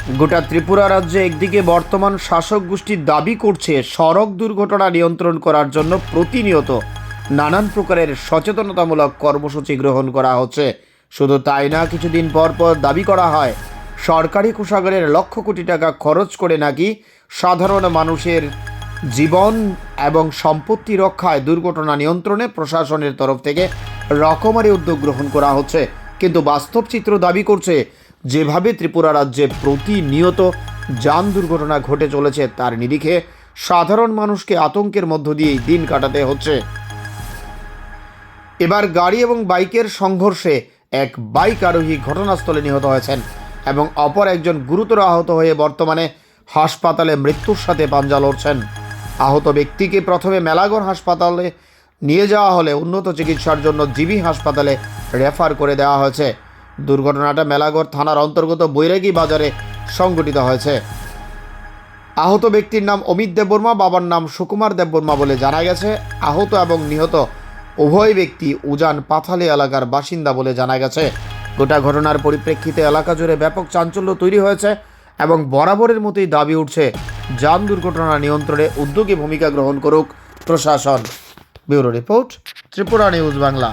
গোটা ত্রিপুরা রাজ্যে একদিকে বর্তমান শাসক গোষ্ঠী দাবি করছে সড়ক দুর্ঘটনা নিয়ন্ত্রণ করার জন্য প্রতিনিয়ত নানান প্রকারের সচেতনতামূলক কর্মসূচি গ্রহণ করা হচ্ছে। শুধু তাই না, কিছুদিন পর পর দাবি করা হয় সরকারি কোষাগারের লক্ষ কোটি টাকা খরচ করে নাকি সাধারণ মানুষের জীবন এবং সম্পত্তি রক্ষায় দুর্ঘটনা নিয়ন্ত্রণে প্রশাসনের তরফ থেকে রকমারি উদ্যোগ গ্রহণ করা হচ্ছে। কিন্তু বাস্তব চিত্র দাবি করছে যেভাবে ত্রিপুরা রাজ্যে প্রতিনিয়ত যান দুর্ঘটনা ঘটে চলেছে তার নিরিখে সাধারণ মানুষকে আতঙ্কের মধ্য দিয়েই দিন কাটাতে হচ্ছে। এবার গাড়ি এবং বাইকের সংঘর্ষে এক বাইক আরোহী ঘটনাস্থলে নিহত হয়েছেন এবং অপর একজন গুরুতর আহত হয়ে বর্তমানে হাসপাতালে মৃত্যুর সাথে পাঞ্জা লড়ছেন। আহত ব্যক্তিকে প্রথমে মেলাগড় হাসপাতালে নিয়ে যাওয়া হলে উন্নত চিকিৎসার জন্য জিবি হাসপাতালে রেফার করে দেওয়া হয়েছে। দুর্ঘটনাটা মেলাগড় থানার অন্তর্গত বৈরাগী বাজারে সংঘটিত হয়েছে। আহত ব্যক্তির নাম অমিত দেববর্মা, বাবার নাম সুকুমার দেববর্মা বলে জানা গেছে। আহত এবং নিহত উভয় ব্যক্তি উজান পাথালি এলাকার বাসিন্দা বলে জানা গেছে। গোটা ঘটনার পরিপ্রেক্ষিতে এলাকা জুড়ে ব্যাপক চাঞ্চল্য তৈরি হয়েছে এবং বরাবরের মতোই দাবি উঠছে যান দুর্ঘটনা নিয়ন্ত্রণে উদ্যোগী ভূমিকা গ্রহণ করুক প্রশাসন। Bureau report, Tripura news Bangla.